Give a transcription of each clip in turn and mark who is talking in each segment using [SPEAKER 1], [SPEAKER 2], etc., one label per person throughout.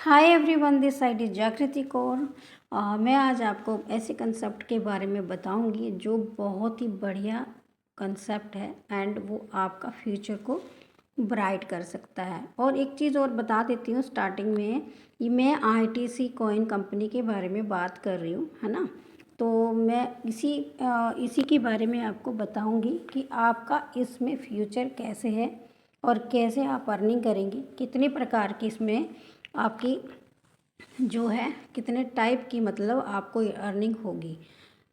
[SPEAKER 1] Hi everyone, this side is जागृति कौर। मैं आज आपको ऐसे कंसेप्ट के बारे में बताऊंगी जो बहुत ही बढ़िया कंसेप्ट है एंड वो आपका फ्यूचर को ब्राइट कर सकता है। और एक चीज़ और बता देती हूँ स्टार्टिंग में, ये मैं आईटीसी कॉइन कंपनी के बारे में बात कर रही हूँ, है ना। तो मैं इसी के बारे में आपको बताऊंगी कि आपका इसमें फ्यूचर कैसे है और कैसे आप अर्निंग करेंगे, कितने प्रकार की इसमें आपकी जो है कितने टाइप की मतलब आपको अर्निंग होगी,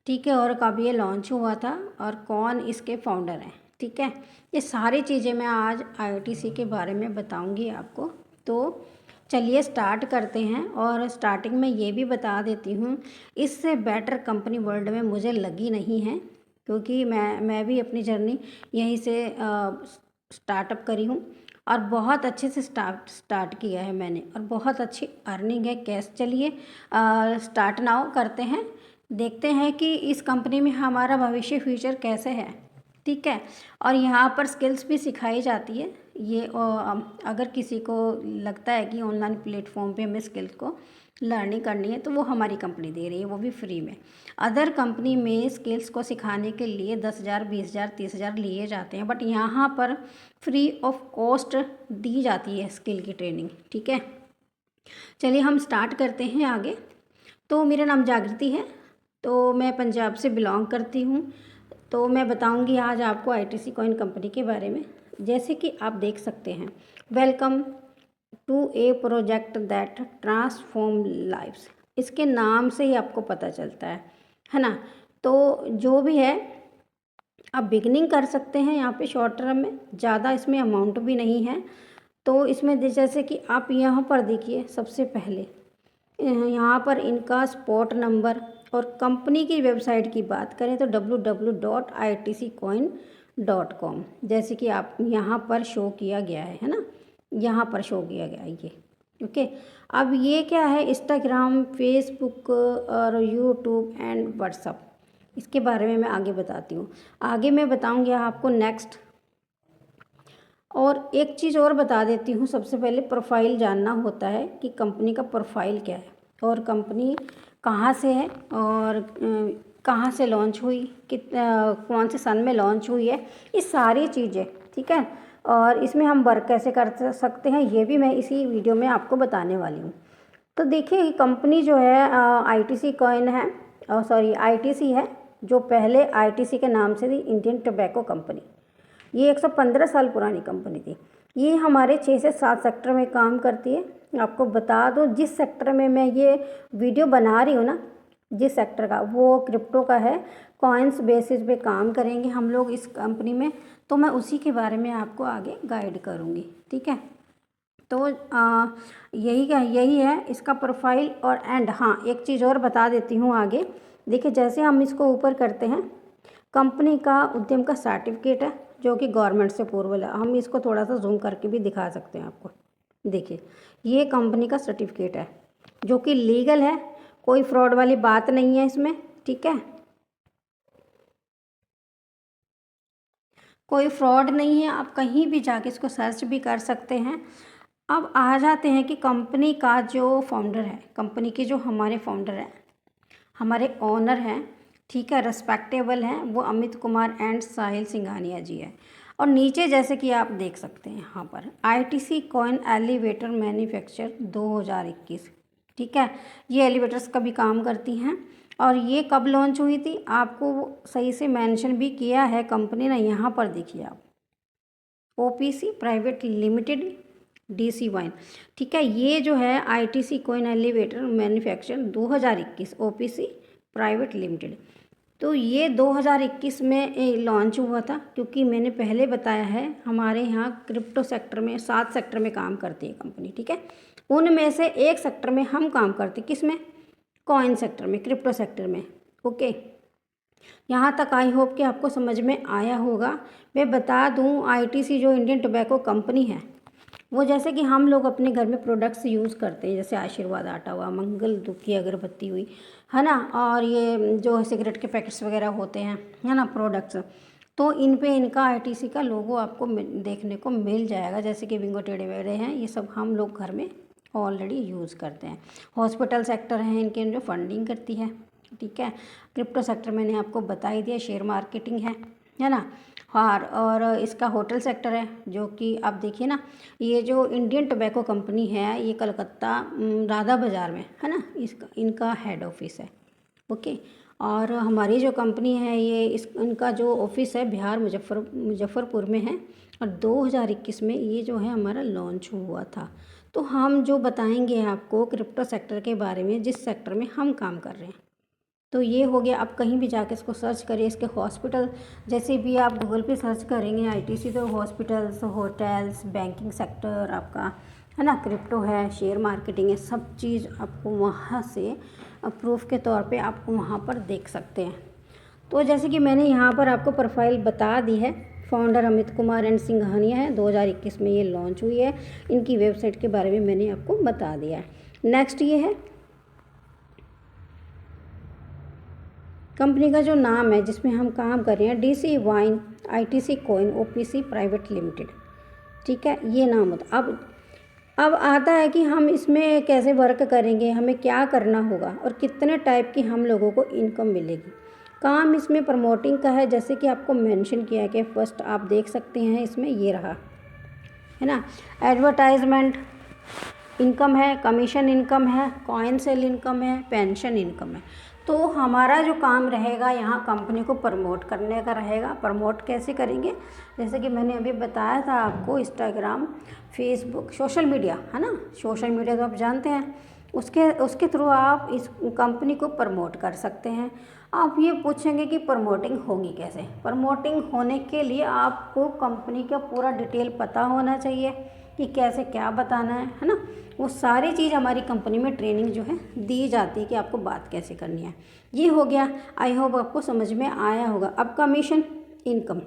[SPEAKER 1] ठीक है। और कब ये लॉन्च हुआ था और कौन इसके फाउंडर हैं, ठीक है। ये सारी चीज़ें मैं आज आईटीसी के बारे में बताऊंगी आपको। तो चलिए स्टार्ट करते हैं। और स्टार्टिंग में ये भी बता देती हूँ, इससे बेटर कंपनी वर्ल्ड में मुझे लगी नहीं है, क्योंकि मैं भी अपनी जर्नी यहीं से स्टार्टअप करी हूँ और बहुत अच्छे से स्टार्ट किया है मैंने, और बहुत अच्छी अर्निंग है कैश। चलिए स्टार्ट नाउ करते हैं, देखते हैं कि इस कंपनी में हमारा भविष्य फ्यूचर कैसे है, ठीक है। और यहाँ पर स्किल्स भी सिखाई जाती है। ये अगर किसी को लगता है कि ऑनलाइन प्लेटफॉर्म पे हमें स्किल्स को लर्निंग करनी है तो वो हमारी कंपनी दे रही है, वो भी फ्री में। अदर कंपनी में स्किल्स को सिखाने के लिए 10,000 20,000 30,000 लिए जाते हैं, बट यहाँ पर फ्री ऑफ कॉस्ट दी जाती है स्किल की ट्रेनिंग, ठीक है। चलिए हम स्टार्ट करते हैं आगे। तो मेरा नाम जागृति है, तो मैं पंजाब से बिलोंग करती हूँ। तो मैं बताऊंगी आज आपको आईटीसी कॉइन कंपनी के बारे में। जैसे कि आप देख सकते हैं, welcome to a project that transform lives. इसके नाम से ही आपको पता चलता है ना। तो जो भी है आप बिगनिंग कर सकते हैं यहाँ पे शॉर्ट टर्म में, ज़्यादा इसमें अमाउंट भी नहीं है। तो इसमें जैसे कि आप यहाँ पर देखिए, सबसे पहले यहाँ पर इनका स्पॉट नंबर और कंपनी की वेबसाइट की बात करें तो www.itccoin.com, जैसे कि आप यहाँ पर शो किया गया है ना, यहाँ पर शो किया गया है ये, ओके। अब ये क्या है, इंस्टाग्राम, फेसबुक और यूट्यूब एंड व्हाट्सअप, इसके बारे में मैं आगे बताती हूँ। आगे मैं बताऊँगी आपको नेक्स्ट। और एक चीज़ और बता देती हूँ, सबसे पहले प्रोफाइल जानना होता है कि कंपनी का प्रोफाइल क्या है और कंपनी कहाँ से है और कहाँ से लॉन्च हुई, कौन से सन में लॉन्च हुई है, ये सारी चीज़ें, ठीक है। और इसमें हम वर्क कैसे कर सकते हैं ये भी मैं इसी वीडियो में आपको बताने वाली हूँ। तो देखिए कंपनी जो है आईटीसी कॉइन है, सॉरी आईटीसी है, जो पहले आईटीसी के नाम से थी, इंडियन टोबैको कंपनी। ये 115 साल पुरानी कंपनी थी। ये हमारे 6 से 7 सेक्टर में काम करती है। आपको बता दो, जिस सेक्टर में मैं ये वीडियो बना रही हूँ ना, जिस सेक्टर का, वो क्रिप्टो का है। कॉइन्स बेसिस पे काम करेंगे हम लोग इस कंपनी में, तो मैं उसी के बारे में आपको आगे गाइड करूँगी, ठीक है। तो यही है इसका प्रोफाइल और एंड। हाँ, एक चीज़ और बता देती हूँ आगे। देखिए जैसे हम इसको ऊपर करते हैं, कंपनी का उद्यम का सर्टिफिकेट है जो कि गवर्नमेंट से अप्रूवल है। हम इसको थोड़ा सा जूम करके भी दिखा सकते हैं आपको। देखिए ये कंपनी का सर्टिफिकेट है जो कि लीगल है, कोई फ्रॉड वाली बात नहीं है इसमें, ठीक है। कोई फ्रॉड नहीं है, आप कहीं भी जाके इसको सर्च भी कर सकते हैं। अब आ जाते हैं कि कंपनी का जो फाउंडर है, कंपनी के जो हमारे फाउंडर हैं, हमारे ओनर हैं, ठीक है, रेस्पेक्टेबल हैं, वो अमित कुमार एंड साहिल सिंघानिया जी है। और नीचे जैसे कि आप देख सकते हैं यहाँ पर आईटीसी कॉइन एलिवेटर मैन्युफैक्चर 2021, ठीक है। ये एलिवेटर्स का भी काम करती हैं। और ये कब लॉन्च हुई थी, आपको सही से मेंशन भी किया है कंपनी ने, यहाँ पर देखिए आप, OPC private limited DC wine, ठीक है। ये जो है ITC coin elevator manufacture 2021 OPC private limited. तो ये 2021 में लॉन्च हुआ था, क्योंकि मैंने पहले बताया है हमारे यहाँ क्रिप्टो सेक्टर में 7 सेक्टर में काम करती है कंपनी, ठीक है। उनमें से एक सेक्टर में हम काम करते, किस में, कॉइन सेक्टर में, क्रिप्टो सेक्टर में, ओके। यहाँ तक आई होप कि आपको समझ में आया होगा। मैं बता दूँ, आईटीसी जो इंडियन टोबैको कंपनी है, वो जैसे कि हम लोग अपने घर में प्रोडक्ट्स यूज़ करते हैं, जैसे आशीर्वाद आटा हुआ, मंगल धूप की अगरबत्ती हुई, है ना, और ये जो सिगरेट के पैकेट्स वगैरह होते हैं, है ना, प्रोडक्ट्स, तो इन पे इनका आईटीसी का लोगो आपको देखने को मिल जाएगा। जैसे कि बिंगो टेढ़े मेढ़े हैं, ये सब हम लोग घर में ऑलरेडी यूज़ करते हैं। हॉस्पिटल सेक्टर हैं इनके जो फंडिंग करती है, ठीक है। क्रिप्टो सेक्टर मैंने आपको बता ही दिया, शेयर मार्केटिंग है ना। और इसका होटल सेक्टर है, जो कि आप देखिए ना, ये जो इंडियन टोबैको कंपनी है ये कलकत्ता राधा बाज़ार में है ना, इसका इनका हेड ऑफिस है, ओके। और हमारी जो कंपनी है ये इनका जो ऑफिस है बिहार मुजफ्फरपुर में है, और 2021 में ये जो है हमारा लॉन्च हुआ था। तो हम जो बताएंगे आपको क्रिप्टो सेक्टर के बारे में, जिस सेक्टर में हम काम कर रहे हैं, तो ये हो गया। आप कहीं भी जाके इसको सर्च करिए, इसके हॉस्पिटल जैसे भी आप गूगल पे सर्च करेंगे आईटीसी, तो हॉस्पिटल्स, होटल्स, बैंकिंग सेक्टर आपका है ना, क्रिप्टो है, शेयर मार्केटिंग है, सब चीज़ आपको वहाँ से प्रूफ के तौर पे आप वहाँ पर देख सकते हैं। तो जैसे कि मैंने यहाँ पर आपको प्रोफाइल बता दी है, फाउंडर अमित कुमार एंड सिंघानिया है, 2021 में ये लॉन्च हुई है। इनकी वेबसाइट के बारे में मैंने आपको बता दिया है। नेक्स्ट ये है कंपनी का जो नाम है जिसमें हम काम कर रहे हैं, DC wine ITC coin OPC private limited, ठीक है, ये नाम होता। अब आता है कि हम इसमें कैसे वर्क करेंगे, हमें क्या करना होगा और कितने टाइप की हम लोगों को इनकम मिलेगी। काम इसमें प्रमोटिंग का है, जैसे कि आपको मेंशन किया है कि फर्स्ट आप देख सकते हैं इसमें ये रहा है ना, एडवर्टाइजमेंट इनकम है, कमीशन इनकम है, कॉइन सेल इनकम है, पेंशन इनकम है। तो हमारा जो काम रहेगा यहाँ कंपनी को प्रमोट करने का रहेगा। प्रमोट कैसे करेंगे, जैसे कि मैंने अभी बताया था आपको, इंस्टाग्राम, फेसबुक, सोशल मीडिया है ना, सोशल मीडिया तो आप जानते हैं, उसके थ्रू आप इस कंपनी को प्रमोट कर सकते हैं। आप ये पूछेंगे कि प्रमोटिंग होगी कैसे। प्रमोटिंग होने के लिए आपको कंपनी का पूरा डिटेल पता होना चाहिए कि कैसे क्या बताना है ना। वो सारी चीज़ हमारी कंपनी में ट्रेनिंग जो है दी जाती है कि आपको बात कैसे करनी है। ये हो गया, आई होप आपको समझ में आया होगा। अब कमीशन इनकम,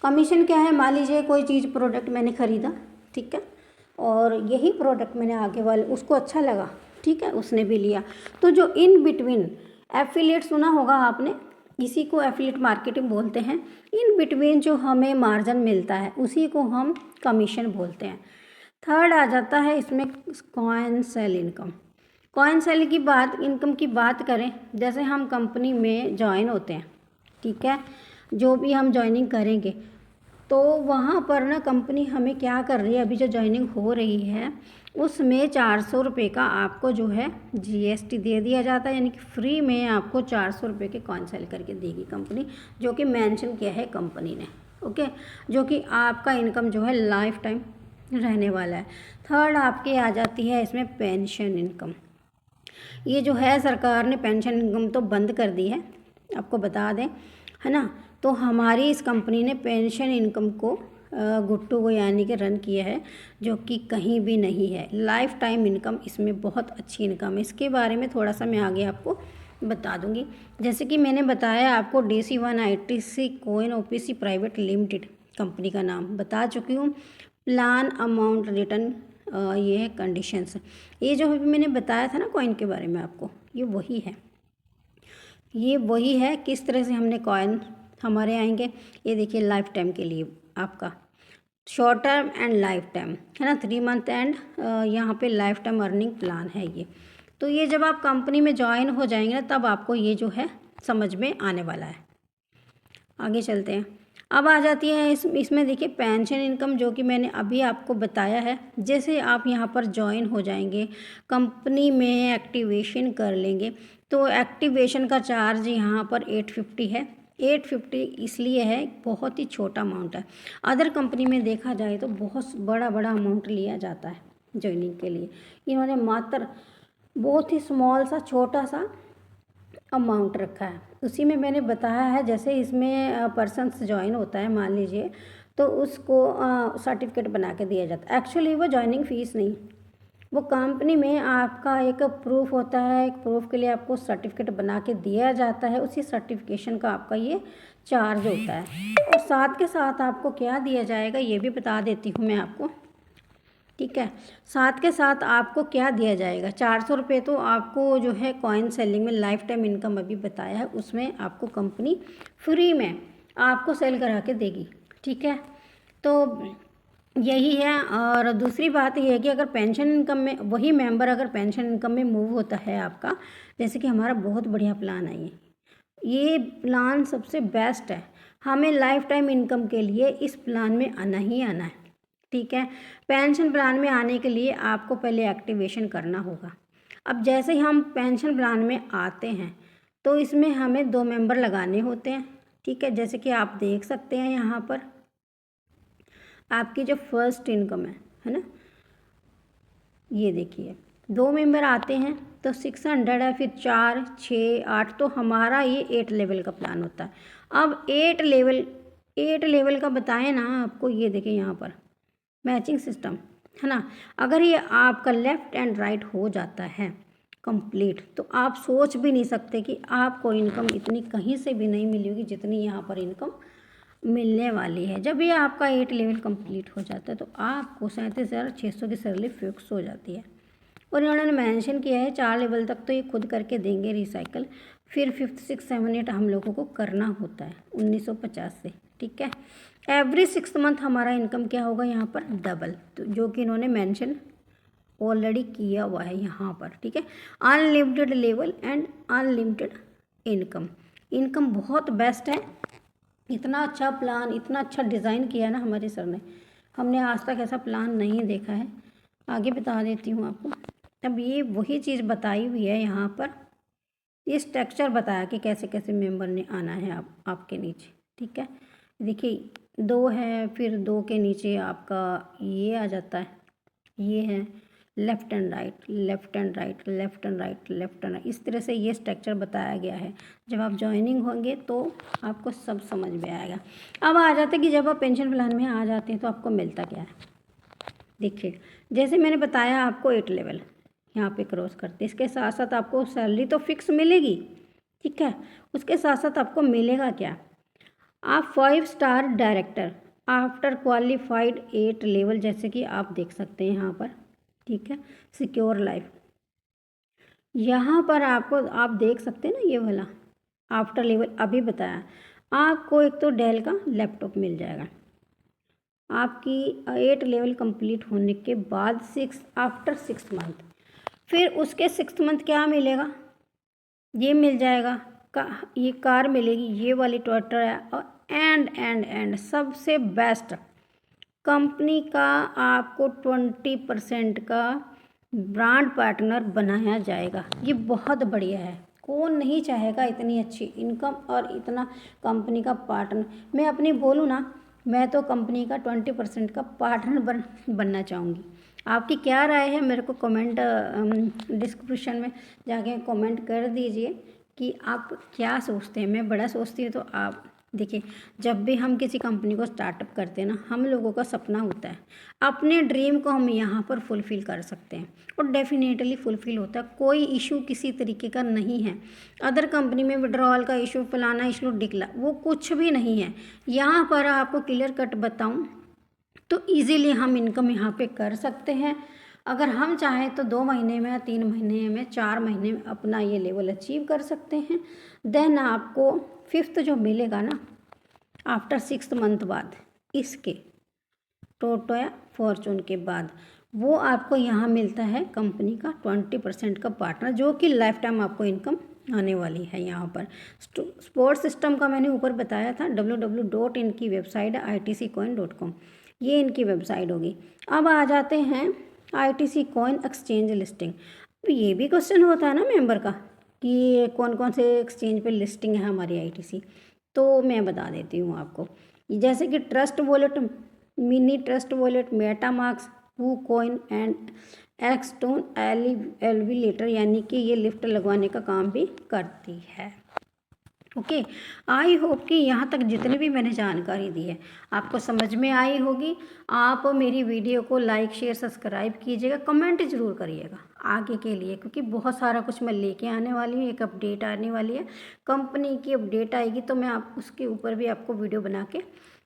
[SPEAKER 1] कमीशन क्या है, मान लीजिए कोई चीज़ प्रोडक्ट मैंने ख़रीदा, ठीक है, और यही प्रोडक्ट मैंने आगे वाले उसको अच्छा लगा, ठीक है, उसने भी लिया, तो जो इन बिटवीन एफिलिएट सुना होगा आपने, इसी को एफिलिएट मार्केटिंग बोलते हैं। इन बिटवीन जो हमें मार्जिन मिलता है उसी को हम कमीशन बोलते हैं। थर्ड आ जाता है इसमें coin sale income. Coin sale की बात, इनकम की बात करें, जैसे हम कंपनी में ज्वाइन होते हैं, ठीक है, जो भी हम ज्वाइनिंग करेंगे तो वहाँ पर ना कंपनी हमें क्या कर रही है, अभी जो ज्वाइनिंग हो रही है उसमें 400 रुपये का आपको जो है GST दे दिया जाता है, यानी कि फ्री में आपको 400 रुपये के कॉइन सेल करके देगी कंपनी, जो कि मेंशन किया है कंपनी ने, ओके, जो कि आपका इनकम जो है लाइफ टाइम रहने वाला है। थर्ड आपके आ जाती है इसमें पेंशन इनकम। ये जो है सरकार ने पेंशन इनकम तो बंद कर दी है, आपको बता दें, है ना। तो हमारी इस कंपनी ने पेंशन इनकम को गुट्टू को यानी कि रन किया है, जो कि कहीं भी नहीं है। लाइफ टाइम इनकम इसमें बहुत अच्छी इनकम है। इसके बारे में थोड़ा सा मैं आगे आपको बता दूंगी। जैसे कि मैंने बताया आपको DC1 ITC coin OPC private limited company का नाम बता चुकी हूँ। प्लान अमाउंट रिटर्न, ये है कंडीशंस। ये जो अभी मैंने बताया था ना कॉइन के बारे में आपको, ये वही है किस तरह से हमने कॉइन हमारे आएंगे। ये देखिए लाइफ टाइम के लिए आपका short term and life time है ना, 3 मंथ एंड यहाँ पे लाइफ टाइम अर्निंग प्लान है ये। तो ये जब आप कंपनी में ज्वाइन हो जाएंगे ना तब आपको ये जो है समझ में आने वाला है। आगे चलते हैं। अब आ जाती है इसमें देखिए पेंशन इनकम, जो कि मैंने अभी आपको बताया है। जैसे आप यहाँ पर ज्वाइन हो जाएंगे, कंपनी में एक्टिवेशन कर लेंगे, तो एक्टिवेशन का चार्ज यहाँ पर 850 है। 850 इसलिए है, बहुत ही छोटा अमाउंट है। अदर कंपनी में देखा जाए तो बहुत बड़ा अमाउंट लिया जाता है ज्वाइनिंग के लिए। इन्होंने मात्र बहुत ही स्मॉल सा छोटा सा अमाउंट रखा है। उसी में मैंने बताया है, जैसे इसमें पर्सन्स ज्वाइन होता है मान लीजिए, तो उसको सर्टिफिकेट बना के दिया जाता है। एक्चुअली वो ज्वाइनिंग फ़ीस नहीं, वो कंपनी में आपका एक प्रूफ होता है, एक प्रूफ के लिए आपको सर्टिफिकेट बना के दिया जाता है। उसी सर्टिफिकेशन का आपका ये चार्ज होता है। और साथ के साथ आपको क्या दिया जाएगा ये भी बता देती हूँ मैं आपको, ठीक है। साथ के साथ आपको क्या दिया जाएगा, 400 रुपये तो आपको जो है कॉइन सेलिंग में लाइफ टाइम इनकम अभी बताया है, उसमें आपको कंपनी फ्री में आपको सेल करा के देगी, ठीक है। तो यही है। और दूसरी बात ये है कि अगर पेंशन इनकम में वही मेंबर अगर पेंशन इनकम में मूव होता है आपका, जैसे कि हमारा बहुत बढ़िया प्लान है ये प्लान सबसे बेस्ट है। हमें लाइफ टाइम इनकम के लिए इस प्लान में आना ही आना है, ठीक है। पेंशन प्लान में आने के लिए आपको पहले एक्टिवेशन करना होगा। अब जैसे ही हम पेंशन प्लान में आते हैं तो इसमें हमें 2 मेंबर लगाने होते हैं, ठीक है। जैसे कि आप देख सकते हैं यहाँ पर आपकी जो फर्स्ट इनकम है ना, ये देखिए 2 मेंबर आते हैं तो 600 है, फिर 4, 6, 8, तो हमारा ये 8 लेवल का प्लान होता है। अब 8 लेवल का बताएं ना आपको, ये देखिए यहाँ पर मैचिंग सिस्टम है ना। अगर ये आपका लेफ़्ट एंड राइट हो जाता है कंप्लीट, तो आप सोच भी नहीं सकते कि आपको इनकम इतनी कहीं से भी नहीं मिली होगी जितनी यहाँ पर इनकम मिलने वाली है। जब ये आपका 8 लेवल कंप्लीट हो जाता है तो आपको 37,600 की सैलरी फिक्स हो जाती है। और इन्होंने मेंशन किया है 4 लेवल तक तो ये खुद करके देंगे रिसाइकल, फिर 5th 6th 7 8 हम लोगों को करना होता है 1950 से, ठीक है। एवरी 6th मंथ हमारा इनकम क्या होगा यहाँ पर डबल, तो जो कि इन्होंने मेंशन ऑलरेडी किया हुआ है यहाँ पर, ठीक है। Unlimited level and unlimited income. Income बहुत बेस्ट है। इतना अच्छा प्लान, इतना अच्छा डिज़ाइन किया ना हमारे सर ने, हमने आज तक ऐसा प्लान नहीं देखा है। आगे बता देती हूँ आपको। अब ये वही चीज़ बताई हुई है यहाँ पर, ये स्ट्रक्चर बताया कि कैसे कैसे मेंबर ने आना है आपके नीचे, ठीक है। देखिए 2 है, फिर 2 के नीचे आपका ये आ जाता है, ये है left and right, left and right, left and right, left and right, इस तरह से ये स्ट्रक्चर बताया गया है। जब आप ज्वाइनिंग होंगे तो आपको सब समझ में आएगा। अब आ जाते कि जब आप पेंशन प्लान में आ जाते हैं तो आपको मिलता क्या है। देखिए जैसे मैंने बताया आपको 8 लेवल यहाँ पे क्रॉस करते, इसके साथ साथ आपको सैलरी तो फिक्स मिलेगी, ठीक है। उसके साथ साथ आपको मिलेगा क्या, आप 5 star director after qualified 8 level, जैसे कि आप देख सकते हैं यहाँ पर, ठीक है। सिक्योर लाइफ यहाँ पर आपको आप देख सकते हैं ना, ये वाला आफ्टर लेवल अभी बताया आपको। एक तो डेल का लैपटॉप मिल जाएगा आपकी 8 लेवल कंप्लीट होने के बाद, आफ्टर 6th मंथ। फिर उसके 6th मंथ क्या मिलेगा, ये मिल जाएगा ये कार मिलेगी, ये वाली टोयोटा है। और एंड सबसे बेस्ट कंपनी का आपको 20% का ब्रांड पार्टनर बनाया जाएगा। ये बहुत बढ़िया है, कौन नहीं चाहेगा इतनी अच्छी इनकम और इतना कंपनी का पार्टनर। मैं अपनी बोलूँ ना, मैं तो कंपनी का 20% का पार्टनर बनना चाहूँगी। आपकी क्या राय है मेरे को कमेंट डिस्क्रिप्शन में जाके कमेंट कर दीजिए कि आप क्या सोचते हैं। मैं बड़ा सोचती हूँ, तो आप देखिए जब भी हम किसी कंपनी को स्टार्टअप करते हैं ना, हम लोगों का सपना होता है अपने ड्रीम को हम यहाँ पर फुलफ़िल कर सकते हैं, और डेफिनेटली फुलफ़िल होता है। कोई इशू किसी तरीके का नहीं है। अदर कंपनी में विड्रॉल का इशू, फलाना इशू, डिक्ला, वो कुछ भी नहीं है। यहाँ पर आपको क्लियर कट बताऊँ तो ईज़िली हम इनकम यहाँ पे कर सकते हैं। अगर हम चाहें तो 2 महीने में, 3 महीने में, 4 महीने में अपना ये लेवल अचीव कर सकते हैं। देन आपको 5th जो मिलेगा ना आफ्टर 6th मंथ बाद, इसके टोटो या फॉर्चून के बाद, वो आपको यहाँ मिलता है कंपनी का 20% का पार्टनर, जो कि लाइफ टाइम आपको इनकम आने वाली है। यहाँ पर सपोर्ट सिस्टम का मैंने ऊपर बताया था, www. इनकी वेबसाइट है itccoin.com, ये इनकी वेबसाइट होगी। अब आ जाते हैं ITC कॉइन एक्सचेंज लिस्टिंग। तो ये भी क्वेश्चन होता है ना मेंबर का कि कौन कौन से एक्सचेंज पे लिस्टिंग है हमारी ITC, तो मैं बता देती हूँ आपको। जैसे कि trust wallet, mini trust wallet, MetaMask, KuCoin and एक्सटोन एलिवेटर, यानी कि ये लिफ्ट लगवाने का काम भी करती है। ओके, आई होप कि यहाँ तक जितनी भी मैंने जानकारी दी है आपको समझ में आई होगी। आप मेरी वीडियो को लाइक, शेयर, सब्सक्राइब कीजिएगा, कमेंट ज़रूर करिएगा आगे के लिए, क्योंकि बहुत सारा कुछ मैं लेके आने वाली हूँ। एक अपडेट आने वाली है, कंपनी की अपडेट आएगी तो मैं आप उसके ऊपर भी आपको वीडियो बना के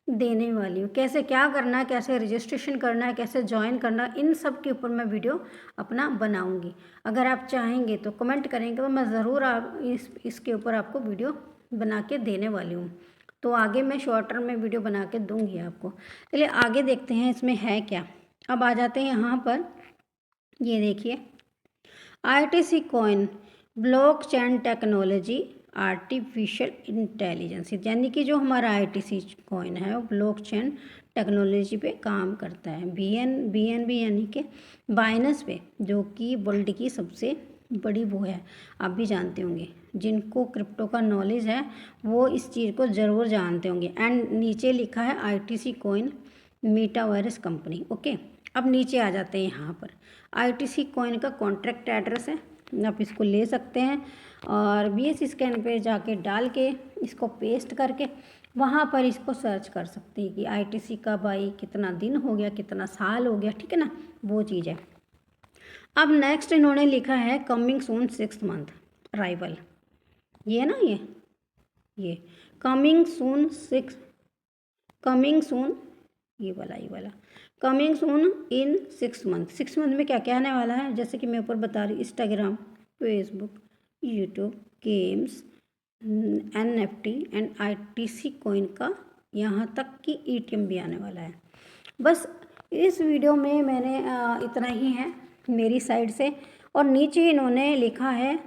[SPEAKER 1] देने वाली हूँ। कैसे क्या करना है, कैसे रजिस्ट्रेशन करना है, कैसे ज्वाइन करना है, इन सब के ऊपर मैं वीडियो अपना बनाऊँगी। अगर आप चाहेंगे तो कमेंट करेंगे तो मैं ज़रूर इसके ऊपर आपको वीडियो बना के देने वाली हूँ। तो आगे मैं शॉर्ट टर्म में वीडियो बना के दूंगी आपको। चलिए आगे देखते हैं इसमें है क्या। अब आ जाते हैं यहाँ पर, ये देखिए ITC coin blockchain technology artificial intelligence, यानी कि जो हमारा ITC कॉइन है वो ब्लॉकचेन टेक्नोलॉजी पे काम करता है। BNB यानी कि बाइनेंस पे, जो कि वर्ल्ड की सबसे बड़ी वो है, आप भी जानते होंगे। जिनको क्रिप्टो का नॉलेज है वो इस चीज़ को ज़रूर जानते होंगे। एंड नीचे लिखा है ITC coin metaverse company. Okay, अब नीचे आ जाते हैं यहाँ पर। ITC कॉइन का कॉन्ट्रैक्ट एड्रेस है, आप इसको ले सकते हैं और BS स्कैन पे जाके डाल के इसको पेस्ट करके वहाँ पर इसको सर्च कर सकते हैं कि ITC का भाई कितना दिन हो गया, कितना साल हो गया, ठीक है ना, वो चीज़ है। अब नेक्स्ट इन्होंने लिखा है कमिंग सून 6 मंथ अराइवल, ये है ना, ये कमिंग सून ये वाला कमिंग सून इन 6 मंथ। 6 मंथ में क्या क्या आने वाला है, जैसे कि मैं ऊपर बता रही हूँ, Instagram, Facebook, YouTube, games, NFT and ITC coin का, यहाँ तक कि ETM भी आने वाला है। बस इस वीडियो में मैंने इतना ही है मेरी साइड से। और नीचे इन्होंने लिखा है,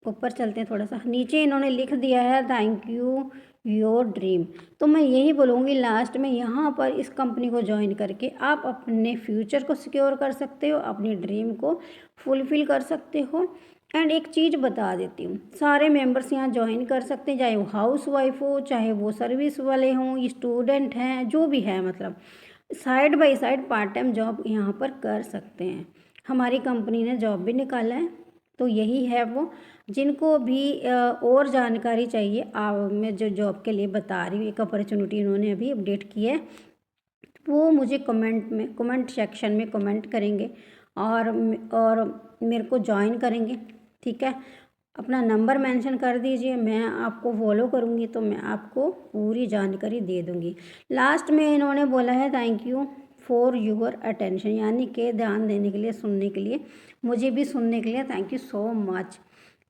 [SPEAKER 1] ऊपर चलते हैं थोड़ा सा, नीचे इन्होंने लिख दिया है थैंक यू योर ड्रीम। तो मैं यही बोलूँगी लास्ट में, यहाँ पर इस कंपनी को ज्वाइन करके आप अपने फ्यूचर को सिक्योर कर सकते हो, अपनी ड्रीम को फुलफ़िल कर सकते हो। एंड एक चीज़ बता देती हूँ, सारे मेंबर्स यहाँ ज्वाइन कर सकते हैं, चाहे वो हाउस वाइफ हो, चाहे वो सर्विस वाले हों, स्टूडेंट हैं, जो भी है, मतलब side by side part time job यहाँ पर कर सकते हैं। हमारी कंपनी ने जॉब भी निकाला है। तो यही है वो, जिनको भी और जानकारी चाहिए, मैं जो जॉब के लिए बता रही हूँ, एक अपॉर्चुनिटी इन्होंने अभी अपडेट की है, वो मुझे कमेंट सेक्शन में कमेंट करेंगे और मेरे को ज्वाइन करेंगे, ठीक है। अपना नंबर मेंशन कर दीजिए, मैं आपको फॉलो करूँगी तो मैं आपको पूरी जानकारी दे दूँगी। लास्ट में इन्होंने बोला है thank you for your attention, यानी कि ध्यान देने के लिए, सुनने के लिए, मुझे भी सुनने के लिए थैंक यू सो मच।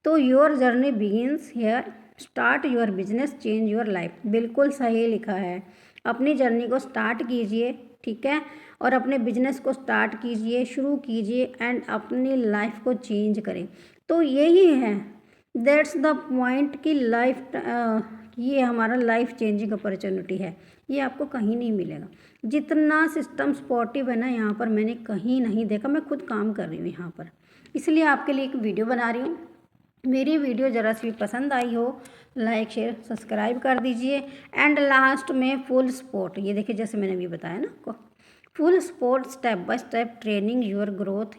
[SPEAKER 1] तो your journey begins here, start your business, change your life, बिल्कुल सही लिखा है। अपनी जर्नी को स्टार्ट कीजिए, ठीक है, और अपने बिजनेस को स्टार्ट कीजिए, शुरू कीजिए एंड अपनी लाइफ को चेंज करें। तो यही है, दैट्स द पॉइंट कि ये हमारा लाइफ चेंजिंग अपॉर्चुनिटी है, ये आपको कहीं नहीं मिलेगा। जितना सिस्टम सपोर्टिव है ना यहाँ पर, मैंने कहीं नहीं देखा। मैं खुद काम कर रही हूँ यहाँ पर, इसलिए आपके लिए एक वीडियो बना रही हूँ। मेरी वीडियो ज़रा सी पसंद आई हो, लाइक शेयर सब्सक्राइब कर दीजिए। एंड लास्ट में फुल सपोर्ट, ये देखिए जैसे मैंने अभी बताया ना आपको, full support, step by step training your growth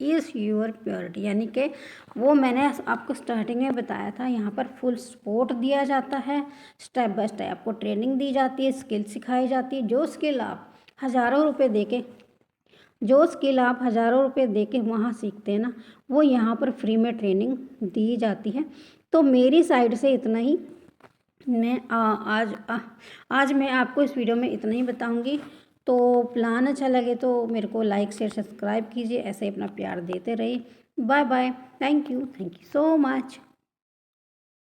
[SPEAKER 1] is your purity, यानी कि वो मैंने आपको स्टार्टिंग में बताया था, यहाँ पर फुल सपोर्ट दिया जाता है, स्टेप बाय स्टेप आपको ट्रेनिंग दी जाती है, स्किल सिखाई जाती है। जो स्किल आप हज़ारों रुपए दे के वहाँ सीखते हैं ना, वो यहाँ पर फ्री में ट्रेनिंग दी जाती है। तो मेरी साइड से इतना ही, मैं आज मैं आपको इस वीडियो में इतना ही बताऊंगी। तो प्लान अच्छा लगे तो मेरे को लाइक शेयर सब्सक्राइब कीजिए, ऐसे ही अपना प्यार देते रहिए। Bye bye, thank you so much.